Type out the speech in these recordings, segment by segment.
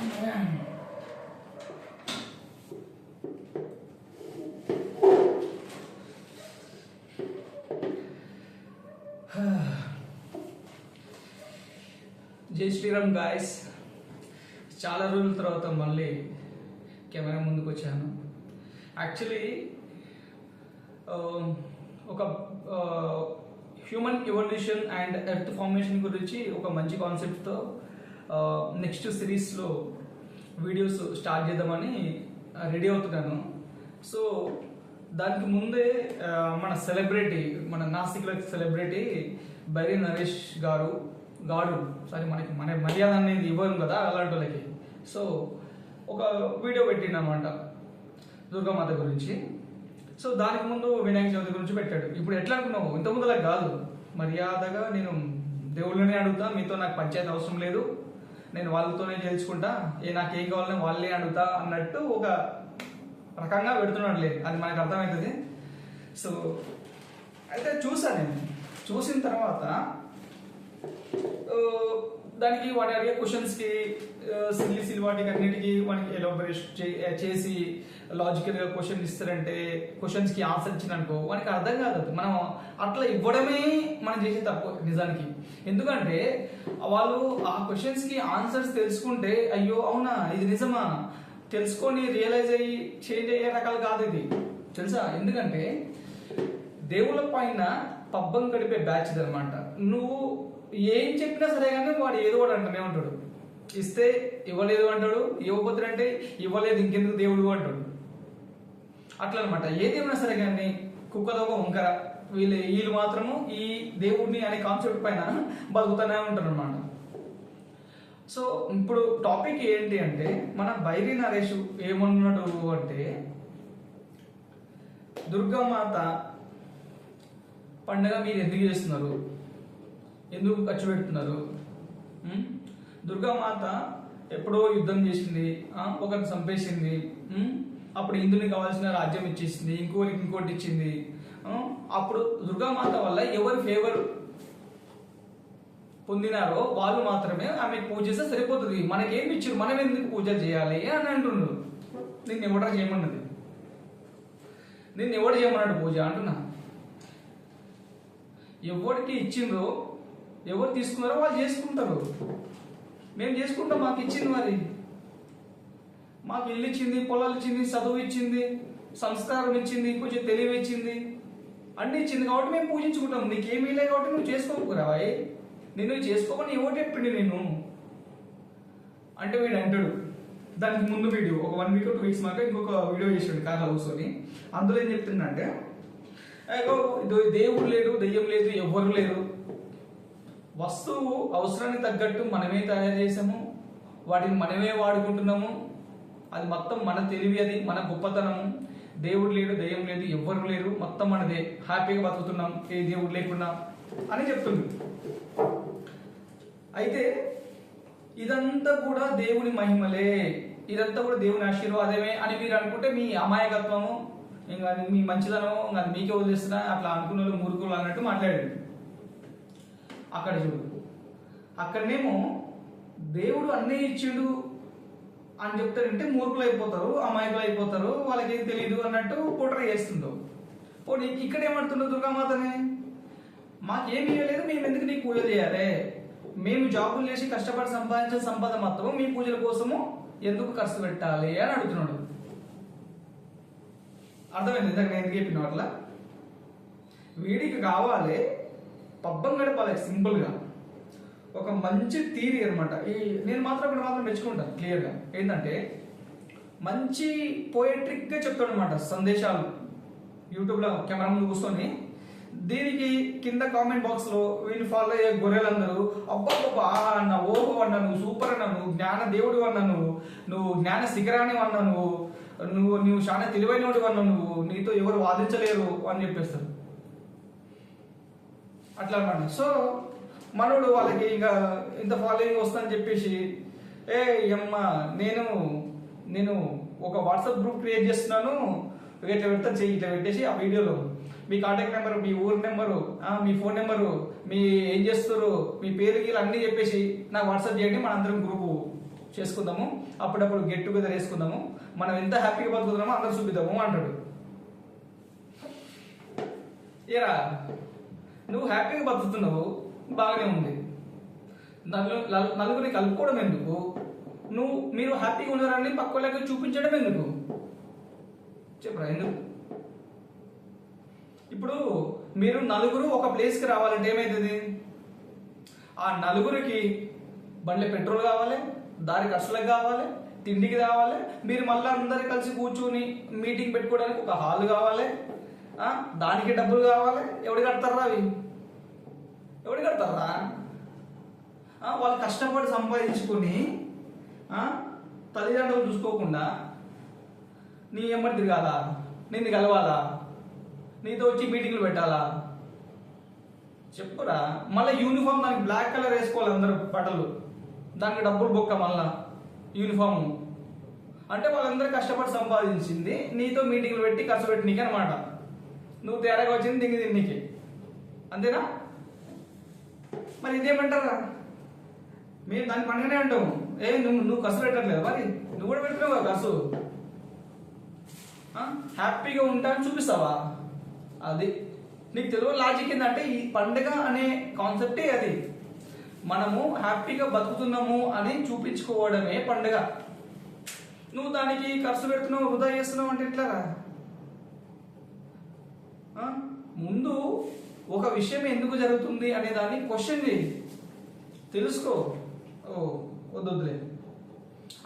జై శ్రీరామ్ గాయస్. చాలా రోజుల తర్వాత మళ్ళీ కెమెరా ముందుకు వచ్చాను. యాక్చువల్లీ ఒక human evolution and earth formation గురించి ఒక మంచి కాన్సెప్ట్తో నెక్స్ట్ సిరీస్లో వీడియోస్ స్టార్ట్ చేద్దామని రెడీ అవుతున్నాను. సో దానికి ముందే మన సెలబ్రిటీ, మన నాసిక్లో సెలబ్రిటీ బైరి నరేష్ గాడు సారీ, మన మర్యాద అనేది ఇవ్వరు కదా అలాంటి వాళ్ళకి. సో ఒక వీడియో పెట్టిండనమాట దుర్గామాత గురించి. సో దానికి ముందు వినాయక చవితి గురించి పెట్టాడు. ఇప్పుడు ఎట్లా అనుకున్నావు, ఇంతకుముందులా కాదు, మర్యాదగా నేను దేవుళ్ళనే అడుగుతా, మీతో నాకు పంచాయతీ అవసరం లేదు, నేను వాళ్ళతోనే చేయించుకుంటా, నాకేం కావాలని వాళ్ళే అడుగుతా అన్నట్టు ఒక రకంగా పెడుతున్నాడులే, అది మనకు అర్థమవుతుంది. సో అయితే చూసాను. నేను చూసిన తర్వాత దానికి వాడు అడిగే క్వశ్చన్స్కి సిల్లి వాటికి అన్నిటికీ మనకి ఎలాబరేట్ చేసి లాజికల్గా క్వశ్చన్ ఇస్తారంటే క్వశ్చన్స్కి ఆన్సర్ ఇచ్చిననుకో వానికి అర్థం కాదు. మనం అట్లా ఇవ్వడమే మనం చేసే తప్పు నిజానికి. ఎందుకంటే వాళ్ళు ఆ క్వశ్చన్స్కి ఆన్సర్స్ తెలుసుకుంటే అయ్యో అవునా ఇది నిజమా తెలుసుకొని రియలైజ్ అయ్యి చేంజ్ అయ్యే రకాలు కాదు ఇది, తెలుసా? ఎందుకంటే దేవుళ్ళ పైన పబ్బం గడిపే బ్యాచ్ అనమాట. నువ్వు ఏం చెప్పినా సరే కానీ వాడు ఏదో వాడు అంటూనే ఉంటాడు. ఇస్తే ఇవ్వలేదు అంటాడు, ఇవ్వబోతుడంటే ఇవ్వలేదు ఇంకెందుకు దేవుడు అంటాడు. అట్లా అనమాట. ఏదేమైనా సరే కానీ కుక్కదొక వంకర వీళ్ళు మాత్రము ఈ దేవుడిని అనే కాన్సెప్ట్ పైన బతుకుతూనే ఉంటారు అనమాట. సో ఇప్పుడు టాపిక్ ఏంటి అంటే, మన బైరి నరేష్ ఏమన్నాడు అంటే, దుర్గామాత పండుగ మీరు ఎందుకు చేస్తున్నారు, ఎందుకు ఖర్చు పెడుతున్నారు? దుర్గామాత ఎప్పుడో యుద్ధం చేసింది, ఒకరిని చంపేసింది, అప్పుడు ఇందుని కావాల్సిన రాజ్యం ఇచ్చేసింది, ఇంకోటి ఇచ్చింది. అప్పుడు దుర్గామాత వల్ల ఎవరు ఫేవర్ పొందినారో వాళ్ళు మాత్రమే ఆమె పూజ చేస్తే సరిపోతుంది, మనకేమి ఇచ్చారు, మనం ఎందుకు పూజ చేయాలి అని అంటున్నారు. నిన్ను ఎవడ చేయమన్నది, నిన్ను ఎవడు చేయమన్నాడు పూజ అంటున్నా. ఎవరికి ఇచ్చిందో ఎవరు తీసుకున్నారో వాళ్ళు చేసుకుంటారు. మేము చేసుకుంటాం, మాకు ఇచ్చింది, మరి మాకు ఇల్లు ఇచ్చింది, పొలాలు ఇచ్చింది, చదువు ఇచ్చింది, సంస్కారం ఇచ్చింది, కొంచెం తెలివి ఇచ్చింది, అన్ని ఇచ్చింది కాబట్టి మేము పూజించుకుంటాం. నీకేమీ లేదు కాబట్టి నువ్వు చేసుకోకురావాయి, నిన్ను చేసుకోమని ఎవరు చెప్పిండి నేను అంటే వీడు అంటాడు. దానికి ముందు వీడియో ఒక 1 week 2 weeks మాకు ఇంకొక వీడియో చేసాడు కార్లో కూర్చొని. అందులో ఏం చెప్తుందంటే, దేవుడు లేడు, దెయ్యం లేదు, ఎవ్వరు లేరు, వస్తువు అవసరానికి తగ్గట్టు మనమే తయారు చేసాము, వాటిని మనమే వాడుకుంటున్నాము, అది మొత్తం మన తెలివి, అది మన గొప్పతనము. దేవుడు లేడు, దెయ్యం లేదు, ఎవ్వరు లేరు, మొత్తం మనదే, హ్యాపీగా బతుకుతున్నాం ఏ దేవుడు లేకుండా అని చెప్తుంది. అయితే ఇదంతా కూడా దేవుని మహిమలే, ఇదంతా కూడా దేవుని ఆశీర్వాదమే అని మీరు అనుకుంటే మీ అమాయకత్వము, ఇంకా మీ మంచిదనము అది మీకే వదిలేస్తున్నా అట్లా అనుకున్న వాళ్ళు మురుకులు అన్నట్టు మాట్లాడాడు. అక్కడ చూడు, అక్కడనేమో దేవుడు అన్నీ ఇచ్చిండు అని చెప్తారంటే మూర్ఖులు అయిపోతారు, అమాయకులు అయిపోతారు, వాళ్ళకి ఏం తెలియదు అన్నట్టు పోట్రే చేస్తుండవు. పోనీ ఇక్కడ ఏమంటుండవు దుర్గామాతనే, మాకేమి ఇవ్వలేదు, మేము ఎందుకు నీకు పూజ చేయాలి, మేము జాబులు చేసి కష్టపడి సంపాదించిన సంపద మొత్తం మీ పూజల కోసము ఎందుకు ఖర్చు పెట్టాలి అని అడుగుతున్నాడు. అర్థమైంది ఇందాక నేను ఎందుకు చెప్పిన అట్లా? వీడికి కావాలి పబ్బం గడపాలి సింపుల్గా, ఒక మంచి థియరీ అనమాట. నేను మాత్రం మెచ్చుకుంటాను క్లియర్గా. ఏంటంటే మంచి పోయట్రిక్గా చెప్తాడు అనమాట సందేశాలు. యూట్యూబ్లో కెమెరా ముందు కూర్చొని దీనికి కింద కామెంట్ బాక్స్లో వీళ్ళు ఫాలో అయ్యే గొర్రెలందరూ అబ్బా అన్న, ఓహో అన్న, నువ్వు సూపర్ అన్న, నువ్వు జ్ఞాన దేవుడు అన్న, నువ్వు జ్ఞాన శిఖరాన్ని అన్న, నువ్వు చాలా తెలివైన వాడు అన్న, నీతో ఎవరు వాదించలేరు అని చెప్పేస్తారు అట్లా అనమాట. సో మనోడు వాళ్ళకి ఇంకా ఇంత ఫాలోయింగ్ వస్తుందని చెప్పేసి అమ్మ నేను ఒక వాట్సాప్ గ్రూప్ క్రియేట్ చేస్తున్నాను, ఇట్లా పెడతాను చెయ్యి, ఇట్లా పెట్టేసి ఆ వీడియోలో మీ కాంటాక్ట్ నెంబరు, మీ ఊరి నెంబరు, మీ ఫోన్ నెంబరు, మీ ఏం చేస్తారు, మీ పేరు గీలు అన్నీ చెప్పేసి నాకు వాట్సాప్ చేయండి, మనందరం గ్రూపు చేసుకుందాము, అప్పుడప్పుడు గెట్ టుగెదర్ వేసుకుందాము, మనం ఎంత హ్యాపీగా బతుకుతున్నామో అందరూ చూపిద్దాము అంటాడు. ఏరా నువ్వు హ్యాపీగా బతుకుతున్నావు, బాగానే ఉంది, నలుగురిని కలుపుకోవడం ఎందుకు? మీరు హ్యాపీగా ఉన్నారని పక్క వాళ్ళకి చూపించడం ఎందుకు? చెప్పరా ఎందుకు? ఇప్పుడు మీరు నలుగురు ఒక ప్లేస్కి రావాలంటే ఏమవుతుంది? ఆ నలుగురికి బండ్ల పెట్రోల్ కావాలి, దారి ఖర్చులకు కావాలి, తిండికి కావాలి, మీరు మళ్ళీ అందరు కలిసి కూర్చుని మీటింగ్ పెట్టుకోవడానికి ఒక హాల్ కావాలి, దానికి డబ్బులు కావాలి. ఎవడు కడతారా అవి? ఎవడు కడతారా? వాళ్ళు కష్టపడి సంపాదించుకొని తల్లిదండ్రులు చూసుకోకుండా నీ ఎమ్మడి తిరగాలా, నిన్ను కలవాలా, నీతో వచ్చి మీటింగ్లు పెట్టాలా? చెప్పురా. మళ్ళీ యూనిఫామ్ దానికి బ్లాక్ కలర్ వేసుకోవాలి అందరూ బట్టలు, దానికి డబ్బులు బొక్క మళ్ళా యూనిఫాము. అంటే వాళ్ళందరూ కష్టపడి సంపాదించింది నీతో మీటింగ్లు పెట్టి ఖర్చు పెట్టి నీకు అనమాట. నువ్వు తేడాగా వచ్చింది దిగి తిన్నికి, అంతేనా? మరి ఇదేమంటారా? మేము దాని పండుగనే అంటాము. నువ్వు కసు పెట్టట్లేదు, మరి నువ్వు కూడా పెడుతున్నావు కదా కసు. హ్యాపీగా ఉంటానని చూపిస్తావా? అది నీకు తెలియని లాజిక్ ఏంటంటే ఈ పండుగ అనే కాన్సెప్టే అది. మనము హ్యాపీగా బతుకుతున్నాము అని చూపించుకోవడమే పండుగ. నువ్వు దానికి ఖర్చు పెడుతున్నావు, వృధా చేస్తున్నావు అంటే ఎట్లాగా? ముందు ఒక విషయం ఎందుకు జరుగుతుంది అనే దాన్ని క్వశ్చన్ చేయి, తెలుసుకో. వద్దులే,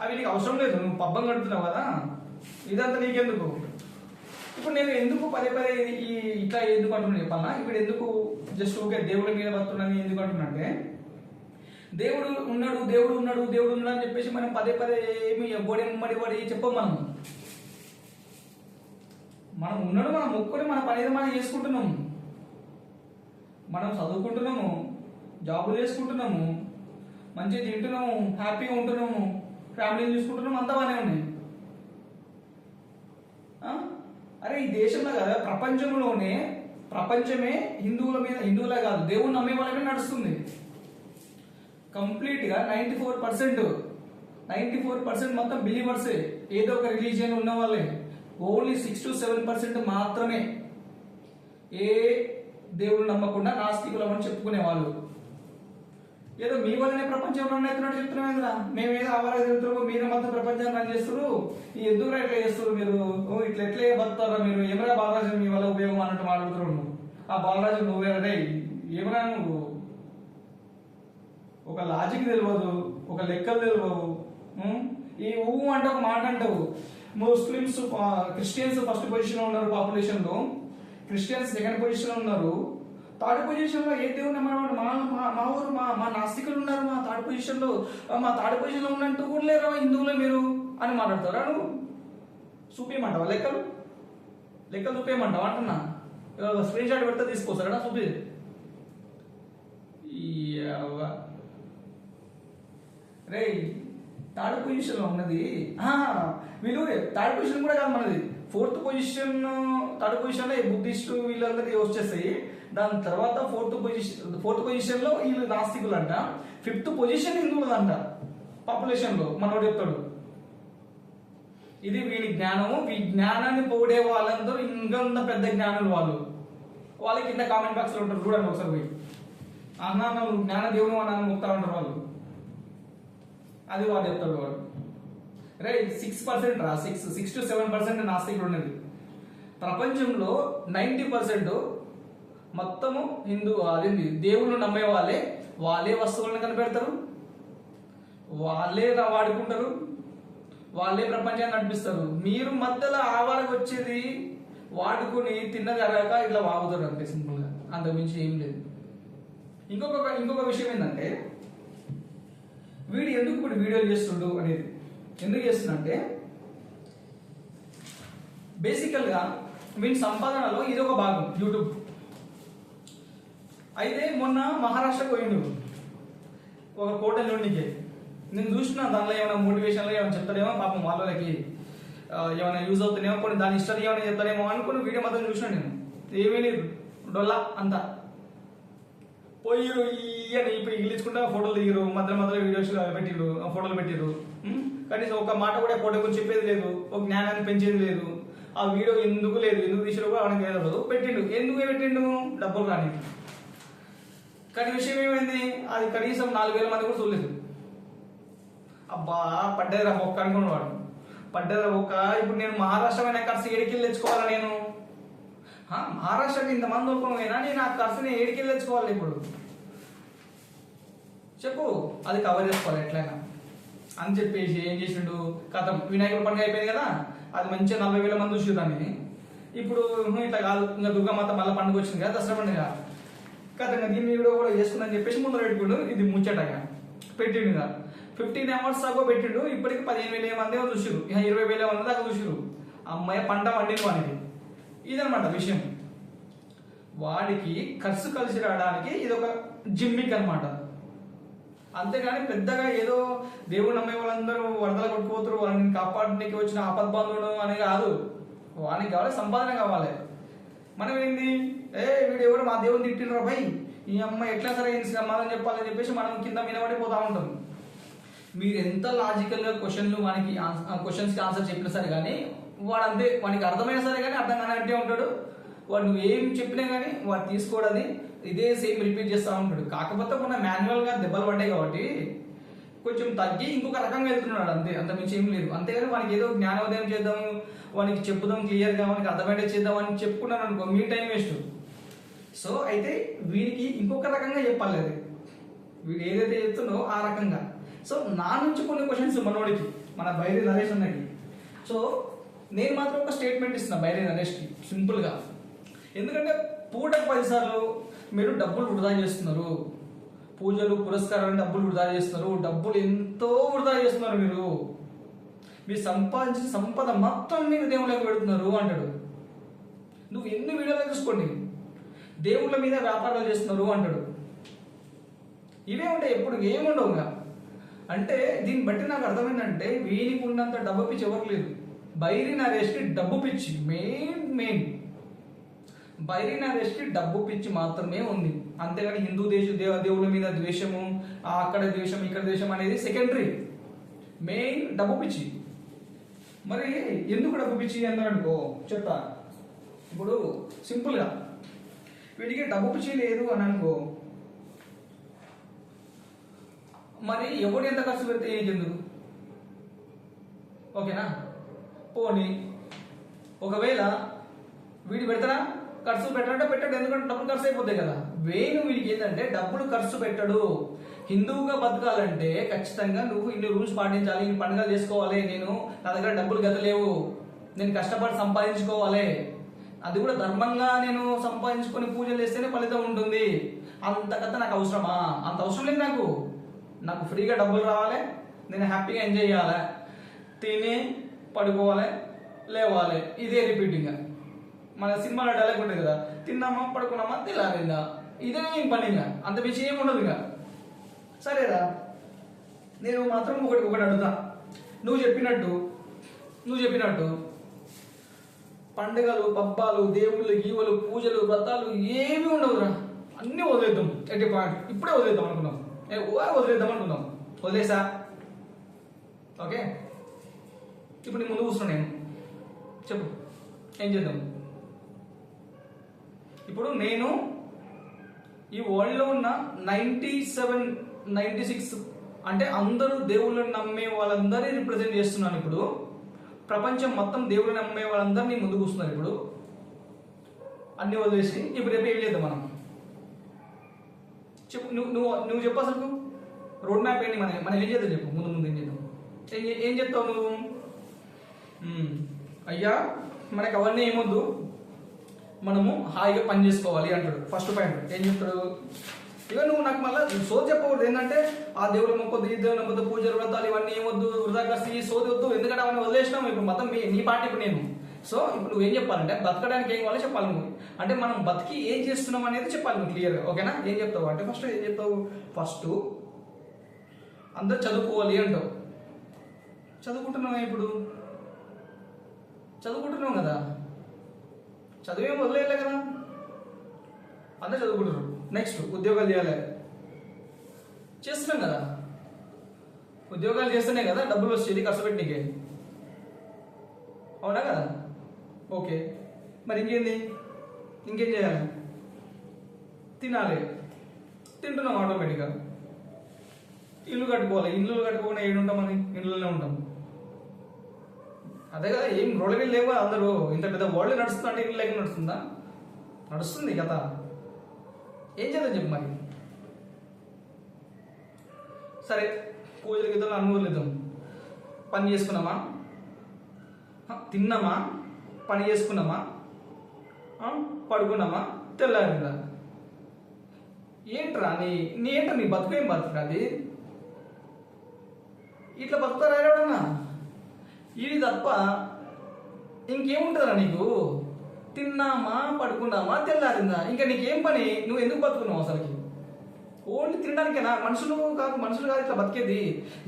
అవి నీకు అవసరం లేదు, నువ్వు పబ్బం కడుతున్నావు కదా, ఇదంతా నీకెందుకు? ఇప్పుడు నేను ఎందుకు పదే పదే ఇట్లా ఎందుకు అంటున్నాను చెప్పాలా? ఇప్పుడు ఎందుకు జస్ట్ ఓకే దేవుడి మీద బతున్నాను ఎందుకు అంటున్నా అంటే, దేవుడు ఉన్నాడు దేవుడు ఉన్నాడు దేవుడు ఉన్నాడు అని చెప్పేసి మనం పదే పదే ఏమి ఎవ్వడెమ్మడి పడి చెప్పం. మనం ఉన్నాడు, మనం మొక్కుని మన పని ఏదో మనం చేసుకుంటున్నాము, మనం చదువుకుంటున్నాము, జాబులు చేసుకుంటున్నాము, మంచిగా తింటున్నాము, హ్యాపీగా ఉంటున్నాము, ఫ్యామిలీని చూసుకుంటున్నాము, అంతా బాగానే ఉన్నాయి. అరే ఈ దేశంలో కదా ప్రపంచమే హిందువులే కాదు దేవుని నమ్మే వాళ్ళ మీద నడుస్తుంది. కంప్లీట్గా 94% మొత్తం బిలీవర్సే, ఏదో ఒక రిలీజియన్ ఉన్న వాళ్ళే. ఓన్లీ 6 to 7% మాత్రమే ఏ దేవుడు నమ్మకుండా నాస్తికులం అని చెప్పుకునే వాళ్ళు. ఏదో మీ వల్లనే ప్రపంచంలో రన్ అవుతున్నట్టు చెప్తున్నాం కదా, మేమేదో ఆవారా తిరుగుతున్నాము, మీరు మొత్తం ప్రపంచాన్ని రన్ చేస్తారు, ఎందుకు ఇట్లా చేస్తారు మీరు, ఇట్లా ఎట్లే బతుతారా మీరు, ఏమైనా బాలరాజు మీ వల్ల ఉపయోగం అన్నట్టు మాట్లాడుతున్నావు. నువ్వు ఆ బాలరాజు నువ్వే అదే, ఏమైనా నువ్వు ఒక లాజిక్ తెలియదు, ఒక లెక్కలు తెలియవు. ఈ అంటే ఒక మాట అంటావు. ముస్లిమ్స్ క్రిస్టియన్స్ ఫస్ట్ పొజిషన్ లో ఉన్నారు పాపులేషన్ లో, క్రిస్టియన్స్ సెకండ్ పొజిషన్ లో ఉన్నారు. థర్డ్ పొజిషన్ లో ఏ దేవుడు మా ఊరు మా నాస్తికులు ఉన్నారు మా థర్డ్ పొజిషన్ లో ఉన్నట్టు కూడా లేరు హిందువులే మీరు అని మాట్లాడతారా? నువ్వు చూపించమంటావా? లెక్కలు చూపించమంటావా అంటున్నా. స్క్రీన్ షాట్ పెడితే తీసుకోసారా? చూపి. రే థర్డ్ పొజిషన్ లో ఉన్నది వీళ్ళు, థర్డ్ పొజిషన్ కూడా కాదు మనది, ఫోర్త్ పొజిషన్. థర్డ్ పొజిషన్ లో బుద్ధిస్టు వీళ్ళందరూ వచ్చేస్తాయి. దాని తర్వాత ఫోర్త్ పొజిషన్ లో వీళ్ళు నాస్తికులు అంట, ఫిఫ్త్ పొజిషన్ హిందువులు అంట పాపులేషన్ లో. మనోడు చెప్తాడు ఇది వీడి జ్ఞానము. ఈ జ్ఞానాన్ని పొగిడే వాళ్ళందరూ ఇంకా పెద్ద జ్ఞానులు వాళ్ళకి కింద కామెంట్ బాక్స్ లో ఉంటారు, చూడండి ఒకసారి పోయి. అన్నా నువ్వు జ్ఞాన దేవుడు అన్నాను ముక్తా ఉంటారు వాళ్ళు. అది వాడు చెప్తాడు. వాడు రే 6% రా, 6 to 7% నాస్తికులు ఉన్నది. ప్రపంచంలో 90% మొత్తము అదేంటి దేవుళ్ళు నమ్మే వాళ్ళే వస్తువులను కనిపెడతారు, వాళ్ళే వాడుకుంటారు, వాళ్ళే ప్రపంచాన్ని నడిపిస్తారు. మీరు మధ్యలో ఆవారకు వచ్చేది వాడుకొని తిన్నది అరగాక ఇట్లా వాగుతారు అంతే, సింపుల్ గా, అంతకుమించి ఏం లేదు. ఇంకొక విషయం ఏంటంటే, వీడు ఎందుకు ఇప్పుడు వీడియోలు చేస్తుండు అనేది, ఎందుకు చేస్తున్నంటే బేసికల్ గా వీడి సంపాదనలో ఇది ఒక భాగం యూట్యూబ్. అయితే మొన్న మహారాష్ట్రకు పోయిండు ఒక కోటలోనికి. నేను చూసిన దానిలో ఏమైనా మోటివేషన్లో ఏమైనా చెప్తాడేమో, పాపం వాళ్ళకి ఏమైనా యూజ్ అవుతున్నాయేమో, కొన్ని దాని ఇష్టం ఏమైనా చెప్తారేమో అనుకుని వీడియో మాత్రం చూసిన నేను. ఏమీ లేదు, డొల్లా అంతా. పోయిరు అని ఇప్పుడు ఇగిలించుకుంటా ఫోటోలు దిగిరు, మధ్య మధ్యలో వీడియోస్ పెట్టిరు, ఫోటోలు పెట్టిరు. కనీసం ఒక మాట కూడా ఫోటో గురించి చెప్పేది లేదు, ఒక జ్ఞానాన్ని పెంచేది లేదు. ఆ వీడియో ఎందుకు లేదు, ఎందుకు తీసినా కూడా వాడికి లేదు. పెట్టిండు, ఎందుకు పెట్టిండు? డబ్బులు రాని. కానీ విషయం ఏమైంది, అది కనీసం 4,000 మంది కూడా చూడలేదు. అబ్బా పడ్డదిరా ఒక్క అనుకున్నవాడు, పడ్డదిరా ఒక్క. ఇప్పుడు నేను మహారాష్ట్రమైన ఖర్చు ఏడికెళ్ళి తెచ్చుకోవాలా? నేను మహారాష్ట్రకి ఇంతమంది ఒప్పుకున్నా నేను ఆ ఖర్చుని ఏడికెళ్ళి తెచ్చుకోవాలి? ఇప్పుడు చెప్పు, అది కవర్ చేసుకోవాలి ఎట్లయినా అని చెప్పేసి ఏం చేసిండు, కథ వినాయకుడు పండుగ అయిపోయింది కదా, అది మంచిగా 40,000 మంది చూసారు దాన్ని. ఇప్పుడు ఇట్లా కాదు, ఇంకా దుర్గామాత మళ్ళీ పండుగ వచ్చింది కదా, దసరా పండుగ కథ, దీన్ని వీడియో కూడా చేసుకుందని చెప్పేసి ముందు పెట్టుకుండు. ఇది ముచ్చటగా పెట్టిండు, 15 hours దాకా పెట్టిండు. ఇప్పటికి 15,000 మంది చూసిరు, 20,000 మంది దాకా చూసిరు. అమ్మాయి పంట వండింది వానికి. ఇదనమాట విషయం. వాడికి ఖర్చు కలిసి రావడానికి ఇది ఒక జిమ్మిక్ అనమాట. అంతేగాని పెద్దగా ఏదో దేవుడు నమ్మే వాళ్ళందరూ వరదలు కొట్టుకుపోతారు, వాళ్ళని కాపాడడానికి వచ్చిన ఆపద్బాంధుడు అని కాదు. వానికి కావాలి, సంపాదన కావాలి. మనం ఏంది, వీడు ఎవరు మా దేవుని తిట్టినరా భయ్, ఈ అమ్మాయి ఎట్లా సరే సమాధానం చెప్పాలని చెప్పేసి మనం కింద వినబడిపోతా ఉంటాం. మీరు ఎంత లాజికల్గా క్వశ్చన్స్కి ఆన్సర్ చెప్పినా సరే కానీ వాడు అంతే, వానికి అర్థమైనా సరే కానీ అర్థం కానట్టే ఉంటాడు. వాడు నువ్వు ఏం చెప్పినా కానీ వాడు తీసుకోవడది ఇదే సేమ్ రిపీట్ చేస్తూ ఉంటాడు. కాకపోతే మన మాన్యువల్గా దెబ్బలు పడ్డాయి కాబట్టి కొంచెం తగ్గి ఇంకొక రకంగా వెళ్తున్నాడు అంతే, అంత మించి ఏం లేదు. అంతేగాని వానికి ఏదో జ్ఞానోదయం చేద్దాము, వానికి చెప్పుదాం క్లియర్గా, వానికి అర్థమయ్యేది చేద్దాం అని చెప్పుకున్నాను అనుకో, మీ టైం వేస్ట్. సో అయితే వీడికి ఇంకొక రకంగా చెప్పాలి, అది వీడు ఏదైతే చెప్తుందో ఆ రకంగా. సో నా నుంచి కొన్ని క్వశ్చన్స్ మనోడికి, మన బైరి నరేష్ అన్నకి. సో నేను మాత్రం ఒక స్టేట్మెంట్ ఇస్తున్నా బైరి నరేష్కి సింపుల్గా. ఎందుకంటే పూటకు 10 సార్లు మీరు డబ్బులు వృధా చేస్తున్నారు, పూజలు పురస్కారాలు డబ్బులు వృధా చేస్తున్నారు, డబ్బులు ఎంతో వృధా చేస్తున్నారు. మీరు సంపాదించిన సంపద మొత్తం మీరు దేవుళ్ళకి పెడుతున్నారు అంటాడు. నువ్వు ఎన్ని వీడియోలు చూసుకోండి, దేవుళ్ళ మీద వ్యాపారాలు చేస్తున్నారు అంటాడు. ఇవే ఉంటాయి, ఎప్పుడు ఏముండవుగా. అంటే దీన్ని బట్టి నాకు అర్థమైందంటే వీనికి ఉన్నంత డబ్బు పిచ్చి ఎవరు లేదు. బైరి నరేష్కి డబ్బు పిచ్చి మెయిన్ బైరి నరేష్కి డబ్బు పిచ్చి మాత్రమే ఉంది. అంతేగాని హిందూ దేవుళ్ళ మీద ద్వేషము, అక్కడ ద్వేషం ఇక్కడ ద్వేషం అనేది సెకండరీ. మెయిన్ డబ్బు పిచ్చి. మరి ఎందుకు డబ్బు పిచ్చి అన్నాడనుకో చెప్తా. ఇప్పుడు సింపుల్గా వీడికి డబ్బు పిచ్చి లేదు అని అనుకో, మరి ఎవడు ఎంత ఖర్చు పెడితే ఏం చెందుకు? ఓకేనా? పోనీ ఒకవేళ వీడు పెడతారా, ఖర్చు పెట్టాలంటే పెట్టాడు, ఎందుకంటే డబ్బులు ఖర్చు అయిపోతాయి కదా. వీడికి ఏంటంటే డబ్బులు ఖర్చు పెట్టడు. హిందువుగా బతకాలంటే ఖచ్చితంగా నువ్వు ఇన్ని రూల్స్ పాటించాలి, ఇన్ని పండుగలు చేసుకోవాలి, నా దగ్గర డబ్బులు గతలేవు, నేను కష్టపడి సంపాదించుకోవాలి, అది కూడా ధర్మంగా నేను సంపాదించుకొని పూజలు చేస్తేనే ఫలితం ఉంటుంది. అంత కథ నాకు అవసరమా? అంత అవసరం లేదు నాకు ఫ్రీగా డబ్బులు రావాలి, నేను హ్యాపీగా ఎంజాయ్ చేయాలి, తిని పడుకోవాలి, లేవాలి, ఇదే రిపీటింగ్. మన సినిమాలో డైలాగ్ ఉంటుంది కదా, తిన్నామా పడుకున్నామా తెల్లారిందా, ఇదే పని. అంత మించి ఏమి ఉండదు. సరేరా, నేను మాత్రం ఒకటి అడుగుతా. నువ్వు చెప్పినట్టు పండుగలు పబ్బాలు దేవుళ్ళు గీవలు పూజలు వ్రతాలు ఏమీ ఉండవురా, అన్నీ వదిలేద్దాం. ఎట్టి పాయింట్ ఇప్పుడే వదిలేద్దాం అనుకున్నాం, వదిలేసా. ఓకే, ఇప్పుడు నీ ముందు కూర్చున్నా నేను, చెప్పు ఏం చేద్దాం? ఇప్పుడు నేను ఈ వరల్డ్లో ఉన్న 96 అంటే అందరూ దేవుళ్ళని నమ్మే వాళ్ళందరినీ రిప్రజెంట్ చేస్తున్నాను. ఇప్పుడు ప్రపంచం మొత్తం దేవుళ్ళని నమ్మే వాళ్ళందరినీ ముందు కూర్చున్నారు. ఇప్పుడు అన్ని వదిలేసి ఇప్పుడు రేపు ఏం చేద్దాం మనం? చెప్పు, నువ్వు చెప్పు. అసలు రోడ్ మ్యాప్ ఏంటి? మనం ఏం చేద్దాం చెప్పు. ముందు ఏం చేద్దాం? ఏం చెప్తావు నువ్వు? అయ్యా మనకు అవన్నీ ఏమొద్దు, మనము హాయిగా పని చేసుకోవాలి అంటాడు. ఫస్ట్ పాయింట్ ఏం చెప్తాడు? ఇక నువ్వు నాకు మళ్ళీ సోది చెప్పకూడదు. ఏంటంటే ఆ దేవుడు మొక్కొద్దు, ఈ దేవుడు మొక్కొద్దు, పూజలు వ్రతాలు ఇవన్నీ ఏమొద్దు, వృధా ఖర్చు, ఈ సోది వద్దు. ఎందుకంటే అవన్నీ వదిలేసినాము. ఇప్పుడు మొత్తం నీ పార్టీ ఇప్పుడు నేను. సో ఇప్పుడు నువ్వేం చెప్పాలంటే బతకడానికి ఏం కావాలో చెప్పాలి నువ్వు. అంటే మనం బతికి ఏం చేస్తున్నాం అనేది చెప్పాలి నువ్వు క్లియర్గా. ఓకేనా? ఏం చెప్తావు అంటే ఫస్ట్ ఏం చెప్తావు? ఫస్ట్ అందరు చదువుకోవాలి అంటావు. చదువుకుంటున్నావు ఇప్పుడు, చదువుకుంటున్నావు కదా, చదువేం వదిలేయలే కదా, అందరు చదువుకుంటున్నారు. నెక్స్ట్ ఉద్యోగాలు చేయాలి, చేస్తున్నాం కదా. ఉద్యోగాలు చేస్తేనే కదా డబ్బులు వచ్చేది ఖర్చు పెట్టినకే, అవునా కదా? ఓకే, మరి ఇంకేం చేయాలి? తినాలి, తింటున్నాం ఆటోమేటిక్గా. ఇల్లు కట్టుకోవాలి, ఇల్లు కట్టుకోకుండా ఏడుంటాం, అని ఇళ్ళలోనే ఉంటాం. అదే కదా, ఏం రోడ్లకి లేవు అందరూ. ఇంత పెద్ద వరల్డ్ నడుస్తుందా అంటే ఇల్లు లేక నడుస్తుందా? నడుస్తుంది కదా. ఏం చేద్దాం చెప్పు మరి. సరే, పూజలకి ఇద్దాం, అనుమతులు ఇద్దాం. పని చేసుకున్నామా, తిన్నామా, పని చేసుకున్నామా, పడుకున్నామా, తెల్లారిందా? ఏంట్రా నీ బతుకు ఏం బతుకురా అది? ఇట్లా బతుకుతారా ఎవడన్నా? ఇది తప్ప ఇంకేముంటుందా నీకు? తిన్నామా, పడుకున్నామా, తెల్లారిందా? ఇంకా నీకేం పని? నువ్వు ఎందుకు బతుకున్నావు అసలుకి? ఓన్లీ తినడానికేనా? మనుషులు కాదు ఇట్లా బతికేది.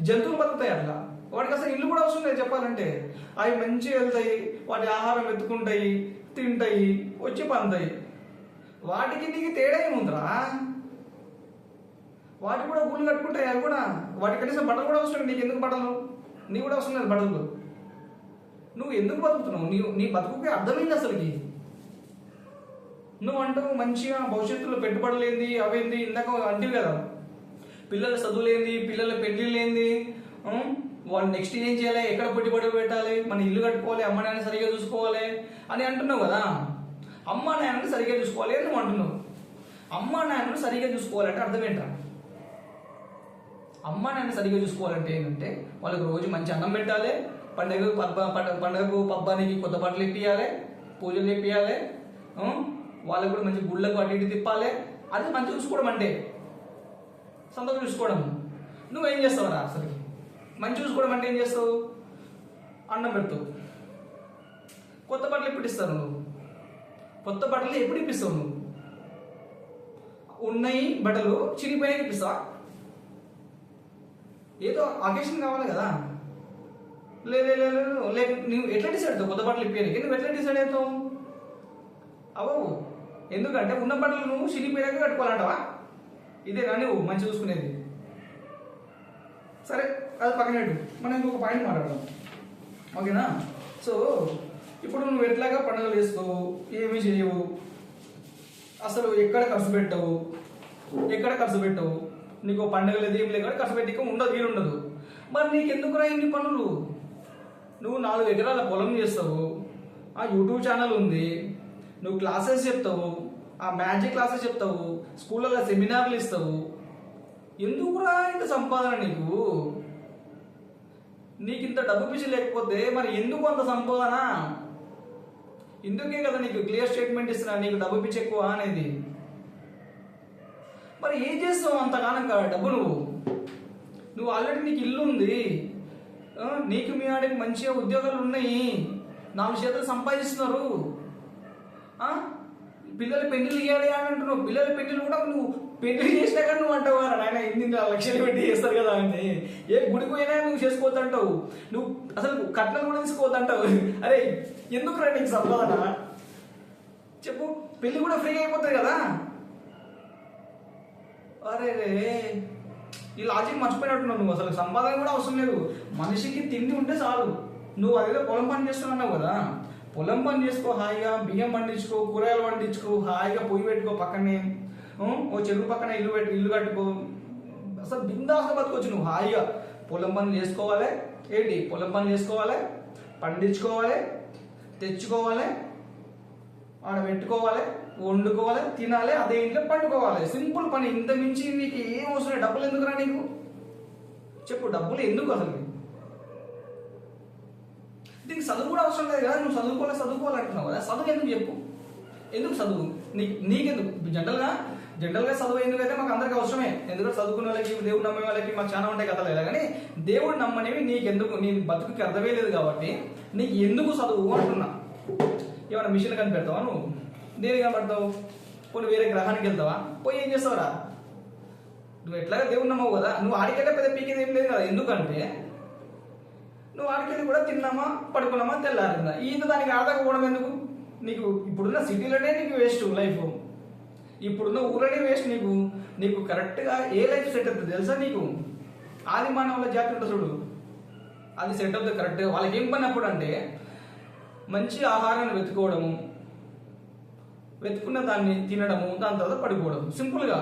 జంతువులు బతుకుతాయి అట్లా. వాటికి అసలు ఇల్లు కూడా అవసరం లేదు చెప్పాలంటే. అవి మంచిగా వెళ్తాయి, వాటి ఆహారం ఎత్తుకుంటాయి, తింటాయి, వచ్చి పంతాయి. వాటికి నీకు తేడా ఏముందిరా? వాటి కూడా గుళ్ళు కట్టుకుంటాయి, అవి కూడా. వాటి కనీసం బట్టలు కూడా అవసరం. నీకు ఎందుకు బట్టలు? నీకు కూడా అవసరం లేదు బట్టలు. నువ్వు ఎందుకు బతుకుతున్నావు? నీ బతుకుకి అర్థమైంది అసలుకి? నువ్వు అంటావు మంచిగా భవిష్యత్తులో పెట్టుబడులు ఏంది, అవేంది, ఇందాక అంటివి కదా, పిల్లల చదువులేంది, పిల్లల పెళ్లిళ్ళేంది, వాళ్ళు నెక్స్ట్ ఏం చేయాలి, ఎక్కడ పెట్టుబడులు పెట్టాలి, మన ఇల్లు కట్టుకోవాలి, అమ్మ నాన్న సరిగ్గా చూసుకోవాలి అని అంటున్నావు కదా. అమ్మ నాన్నని సరిగ్గా చూసుకోవాలి అని నువ్వు అంటున్నావు. అమ్మ నాన్నను సరిగ్గా చూసుకోవాలంటే అర్థం ఏంట్రా? అమ్మ నాన్న సరిగ్గా చూసుకోవాలంటే ఏంటంటే వాళ్ళకి రోజు మంచి అన్నం పెట్టాలి, పండగకు పబ్బానికి కొత్త బట్టలు ఇప్పియాలి, పూజలు ఇప్పియాలి, వాళ్ళకు కూడా మంచి గుళ్ళకు అటు ఇటు తిప్పాలి. అది మంచి చూసుకోవడం అంటే, సంతోషం చూసుకోవడం. నువ్వేం చేస్తావురా అసలు? మంచి చూసుకోవడం అంటే ఏం చేస్తావు? అన్నం పెడతావు, కొత్త బట్టలు ఎప్పుడు ఇస్తావు నువ్వు? కొత్త బట్టలు ఎప్పుడు ఇప్పిస్తావు నువ్వు? ఉన్నాయి బట్టలు చిరిగిపోయాక ఇప్పిస్తావా? ఏదో అకేషన్ కావాలి కదా. లేదు నువ్వు ఎట్లా డిసైడ్ అవుతావు కొత్త బట్టలు ఇప్పేయడానికి? నువ్వు ఎట్లా డిసైడ్ అవుతావు? అవ్వవు. ఎందుకంటే ఉన్న బట్టలు నువ్వు చిరిగిపోయాక కట్టుకోవాలంటావా? ఇదేనా నువ్వు మంచి చూసుకునేది? సరే, అది పక్కనట్టు మనం ఇంకొక పాయింట్ మాట్లాడదాం, ఓకేనా? సో ఇప్పుడు నువ్వు ఎట్లాగా పండుగలు చేసుకోవు, ఏమీ చేయవు, అసలు ఎక్కడ ఖర్చు పెట్టవు, నీకు పండుగ లేదు ఏం లేదు, ఖర్చు పెట్టి ఉండదు, వీలు ఉండదు. మరి నీకు ఎందుకురా ఇన్ని పనులు? నువ్వు 4 ఎకరాల పొలం చేస్తావు, ఆ యూట్యూబ్ ఛానల్ ఉంది, నువ్వు క్లాసెస్ చెప్తావు, ఆ మ్యాజిక్ క్లాసెస్ చెప్తావు, స్కూళ్ళలో సెమినార్లు ఇస్తావు. ఎందుకురా ఇంత సంపాదన నీకు? నీకు ఇంత డబ్బు పిచ్చి లేకపోతే మరి ఎందుకు అంత సంపాదన? ఇందుకే కదా నీకు క్లియర్ స్టేట్మెంట్ ఇస్తున్నా, నీకు డబ్బు పిచ్చి ఎక్కువ అనేది. మరి ఏం చేస్తావు అంతగానం డబ్బు? నువ్వు ఆల్రెడీ నీకు ఇల్లు ఉంది, నీకు మీ ఆడికి మంచిగా ఉద్యోగాలు ఉన్నాయి, 4 చేతులు సంపాదిస్తున్నారు, పిల్లల పెళ్లిళ్ళు ఇవ్వాలి అని అంటున్నావు. పిల్లల పెళ్లిళ్ళు కూడా నువ్వు పెళ్లి చేసినా కానీ నువ్వు అంటావు కదా, నాయన 8 లక్షలు పెట్టి చేస్తారు కదా అని. ఏ గుడికి పోయినా నువ్వు చేసుకోవద్దు అంటావు, నువ్వు అసలు కట్నాలు కూడా తీసుకోవద్దు అంటావు. అరే ఎందుకు రా నీకు సంపాదన చెప్పు? పెళ్లి కూడా ఫ్రీ అయిపోతుంది కదా. అరే ఈ లాజిక్ మర్చిపోయినట్టున్నావు నువ్వు. అసలు సంపాదన కూడా అవసరం లేదు, మనిషికి తిండి ఉంటే చాలు. నువ్వు అదేదో పొలం పని చేస్తున్నావు కదా, పొలం పని చేసుకో, హాయిగా బియ్యం పండించుకో, కూరగాయలు పండించుకో, హాయిగా పొయ్యి పెట్టుకో, పక్కనే ఓ చెరువు పక్కన ఇల్లు కట్టుకో, అసలు బిందాస్గా బతుకోవచ్చు నువ్వు హాయిగా. పొలం పనులు చేసుకోవాలి, పొలం పనులు చేసుకోవాలి, పండించుకోవాలి, తెచ్చుకోవాలి, ఆడ పెట్టుకోవాలి, వండుకోవాలి, తినాలి, అదే ఇంట్లో పండుకోవాలి. సింపుల్ పని. ఇంత మించి నీకు ఏం అవసరం? డబ్బులు ఎందుకురా నీకు చెప్పు? డబ్బులు ఎందుకు అసలు? దీనికి చదువు కూడా అవసరం లేదు కదా. నువ్వు చదువుకోవాలంటున్నావు కదా, చదువు ఎందుకు చెప్పు? ఎందుకు చదువు? నీకెందుకు? జనరల్గా చదువు ఎందుకైతే మాకు అందరికీ అవసరమే. ఎందుకంటే చదువుకునే వాళ్ళకి, దేవుడు నమ్మే వాళ్ళకి మాకు చాలా ఉంటాయి కథలు. లేదా కానీ దేవుడు నమ్మనేవి నీకెందుకు? నీ బతుకుకి అర్థమే లేదు కాబట్టి నీకు ఎందుకు చదువు అంటున్నా. ఏమైనా మిషన్ కనిపెడతావా నువ్వు? దేని కనపడతావు? కొన్ని వేరే గ్రహానికి వెళ్తావా? పోయి ఏం చేస్తావురా? నువ్వు ఎట్లాగా దేవుడు నమ్మవు కదా, నువ్వు ఆడికెళ్ళే పెద్ద పీకేది ఏం లేదు కదా. ఎందుకంటే నువ్వు ఆడికెళ్ళి కూడా తిన్నామా, పడుకున్నామా, తెల్లారిందా. ఇంత దానికి ఆడకపోవడం ఎందుకు? నీకు ఇప్పుడున్న సిటీలోనే నీకు వేస్ట్ లైఫ్. ఇప్పుడున్న ఊరనే వేస్ట్. నీకు నీకు కరెక్ట్గా ఏ లైఫ్ సెట్ అవుతుంది తెలుసా? నీకు ఆది మానవుల జాతి ఉంటుంది చూడు, అది సెట్ అవుతుంది కరెక్ట్గా. వాళ్ళకి ఏం పని అప్పుడు అంటే మంచి ఆహారాన్ని వెతుకోవడము, వెతుకున్న దాన్ని తినడము, దాని తర్వాత పడిపోవడం, సింపుల్గా.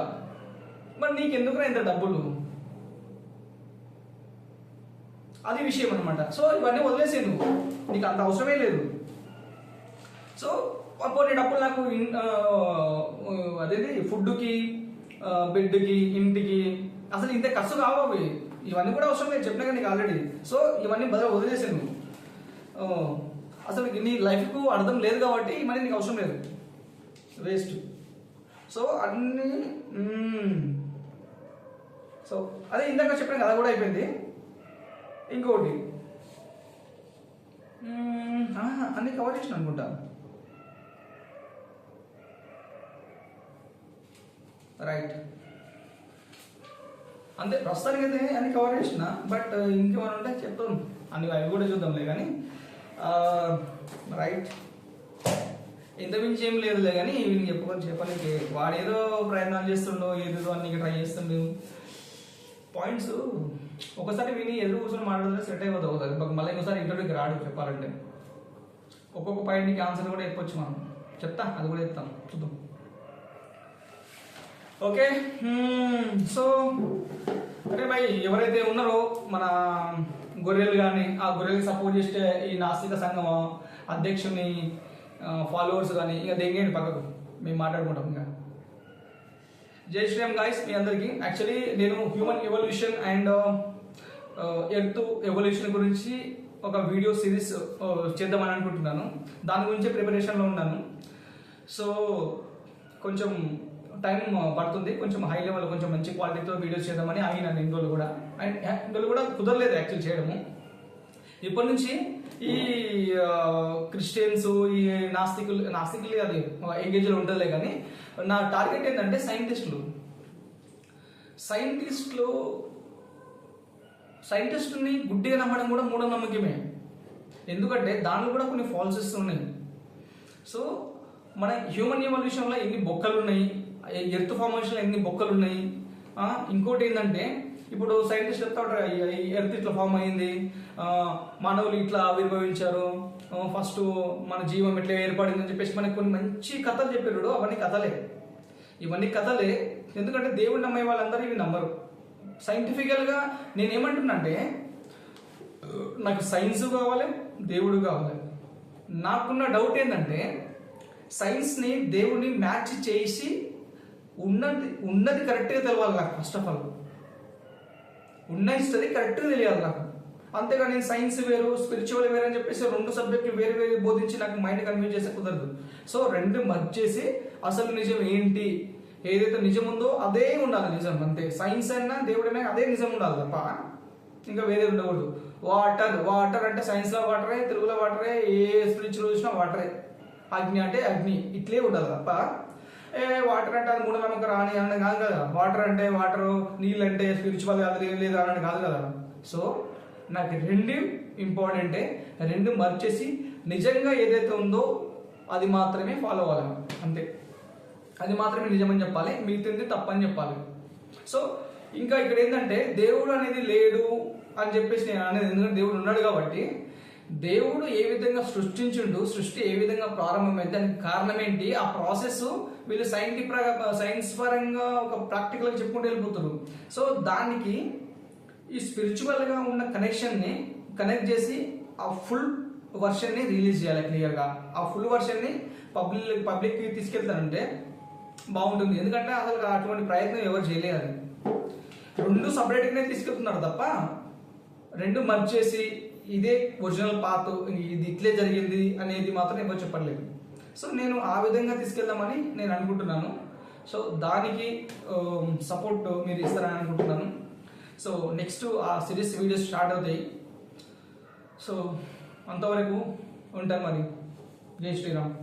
మరి నీకు ఎందుకురా ఇంత డబ్బులు? అది విషయం అనమాట. సో ఇవన్నీ వదిలేసే, నువ్వు నీకు అంత అవసరమే లేదు. సో అప్పుడు డబ్బులు నాకు అదేంటి ఫుడ్కి, బెడ్కి, ఇంటికి అసలు ఇంత ఖర్చు కావాలి. ఇవన్నీ కూడా అవసరం లేదు, చెప్పినా కానీ నీకు ఆల్రెడీ. సో ఇవన్నీ వదిలేసే నువ్వు. అసలు నీ లైఫ్కు అర్థం లేదు కాబట్టి ఇవన్నీ నీకు అవసరం లేదు, వేస్ట్. సో అన్నీ సో అదే ఇందాక చెప్పాను కదా, కూడా అయిపోయింది. ఇంకొకటి అన్ని కవర్ చేసిన అనుకుంటా, రైట్. అంతే, ప్రస్తుతానికి అయితే అన్ని కవర్ చేసిన. బట్ ఇంకేమైనా ఉంటే చెప్తాను, అవి కూడా చూద్దాంలే. కానీ రైట్, ఇంతమించి ఏం లేదులే. కానీ వీళ్ళకి చెప్పడానికి వాడేదో ప్రయత్నాలు చేస్తుండో, ఏదేదో అన్ని ట్రై చేస్తుండో. పాయింట్స్ ఒకసారి విని ఎదురు కూర్చొని మాట్లాడితే సెట్ అయిపోతుంది. మళ్ళీ ఇంకోసారి ఇంటర్వ్యూకి రాడు చెప్పాలంటే. ఒక్కొక్క పాయింట్కి ఆన్సర్ కూడా చెప్పొచ్చు మనం. చెప్తా, అది కూడా చెప్తాను, చూద్దాం. ఓకే. సో అంటే భయ్ ఎవరైతే ఉన్నారో మన గొర్రెలు కానీ, ఆ గొర్రెలకు సపోర్ట్ చేసే ఈ నాస్తిక సంఘం అధ్యక్షుని ఫాలోవర్స్ కానీ ఇక దెంగేయండి పక్కకు, మేము మాట్లాడుకుంటాం. ఇంకా జై శ్రీరామ్ గాయస్ మీ అందరికీ. యాక్చువల్లీ నేను human evolution and earth evolution గురించి ఒక వీడియో సిరీస్ చేద్దామని అనుకుంటున్నాను. దాని గురించి ప్రిపరేషన్లో ఉన్నాను. సో కొంచెం టైం పడుతుంది, కొంచెం హై లెవెల్, కొంచెం మంచి క్వాలిటీతో వీడియోస్ చేద్దామని ఆగినాను ఇందులో కూడా. అండ్ ఇందులో కూడా కుదరలేదు యాక్చువల్ చేయడము. ఇప్పటి నుంచి ఈ క్రిస్టియన్స్, ఈ నాస్తికులు అది ఎంగేజ్లో ఉంటుందిలే. కానీ నా టార్గెట్ ఏంటంటే సైంటిస్టుని గుడ్డిగా నమ్మడం కూడా మూఢనమ్మకమే. ఎందుకంటే దాంట్లో కూడా కొన్ని ఫాల్సెస్ ఉన్నాయి. సో మన హ్యూమన్ ఎవల్యూషన్లో ఎన్ని బొక్కలు ఉన్నాయి, ఎర్త్ ఫార్మేషన్లో ఎన్ని బొక్కలు ఉన్నాయి. ఇంకోటి ఏంటంటే ఇప్పుడు సైంటిస్ట్ చెప్తా ఉంటారు, ఎర్త్ ఇట్లా ఫామ్ అయింది, మానవులు ఇట్లా ఆవిర్భవించారు, ఫస్ట్ మన జీవం ఎట్లా ఏర్పడింది అని చెప్పేసి మనకి కొన్ని మంచి కథలు చెప్పారు. ఇవన్నీ కథలే. ఎందుకంటే దేవుడు నమ్మే వాళ్ళందరూ ఇవి నమ్మరు. సైంటిఫికల్గా నేనేమంటున్నా అంటే, నాకు సైన్స్ కావాలి, దేవుడు కావాలి. నాకున్న డౌట్ ఏంటంటే, సైన్స్ని దేవుడిని మ్యాచ్ చేసి ఉన్నది కరెక్ట్గా తెలవాలి నాకు. ఫస్ట్ ఆఫ్ ఆల్ ఉన్న హిస్టరీ కరెక్ట్గా తెలియాలి నాకు. అంతేగా నేను సైన్స్ వేరు, స్పిరిచువల్ వేరు అని చెప్పేసి రెండు సబ్జెక్టులు వేరు వేరు బోధించి నాకు మైండ్ కన్ఫ్యూజ్ చేస్తే కుదరదు. సో రెండు మర్జ్ చేసి అసలు నిజం ఏంటి, ఏదైతే నిజం ఉందో అదే ఉండాలి నిజం. అంతే, సైన్స్ అయినా దేవుడైనా అదే నిజం ఉండాలి తప్ప ఇంకా వేరే ఉండకూడదు. వాటర్ అంటే సైన్స్లో వాటరే, తెలుగులో వాటరే, ఏ స్పిరిచువల్ చూసినా వాటరే. అగ్ని అంటే అగ్ని, ఇట్లే ఉండాలి తప్ప వాటర్ అంటే అది మూఢనమ్మకం రాని అని కాదు కదా. వాటర్ అంటే వాటర్, నీళ్ళు అంటే స్పిరిచువల్ కాదు, ఏం లేదు అని కాదు కదా. సో నాకు రెండు ఇంపార్టెంటే, రెండు మర్చేసి నిజంగా ఏదైతే ఉందో అది మాత్రమే ఫాలో అవ్వాలి. అంతే, అది మాత్రమే నిజమని చెప్పాలి, మిగతాది తప్పని చెప్పాలి. సో ఇంకా ఇక్కడ ఏంటంటే దేవుడు అనేది లేడు అని చెప్పేసి నేను అనేది, ఎందుకంటే దేవుడు ఉన్నాడు కాబట్టి. దేవుడు ఏ విధంగా సృష్టించుండు, సృష్టి ఏ విధంగా ప్రారంభమైంది, దానికి కారణం ఏంటి, ఆ ప్రాసెస్ వీళ్ళు సైన్స్ పరంగా ఒక ప్రాక్టికల్గా చెప్పుకుంటూ వెళ్ళిపోతారు. సో దానికి ఈ స్పిరిచువల్గా ఉన్న కనెక్షన్ని కనెక్ట్ చేసి ఆ ఫుల్ వర్షన్ని రిలీజ్ చేయాలి క్లియర్గా. ఆ ఫుల్ వర్షన్ని పబ్లిక్కి తీసుకెళ్తానంటే బాగుంటుంది. ఎందుకంటే అసలు అటువంటి ప్రయత్నం ఎవరు చేయలేదు. రెండు సపరేట్గానే తీసుకెళ్తున్నారు తప్ప రెండు మర్జ్ చేసి ఇదే ఒరిజినల్ పాత్, ఇది ఇట్లే జరిగింది అనేది మాత్రం ఎవరు చెప్పట్లేదు. సో నేను ఆ విధంగా తీసుకెళ్దామని నేను అనుకుంటున్నాను. సో దానికి సపోర్ట్ మీరు ఇస్తారని అనుకుంటున్నాను. సో నెక్స్ట్ ఆ సిరీస్ వీడియోస్ స్టార్ట్ అవుతాయి. సో అంతవరకు ఉంటాం మరి. జై శ్రీరామ్.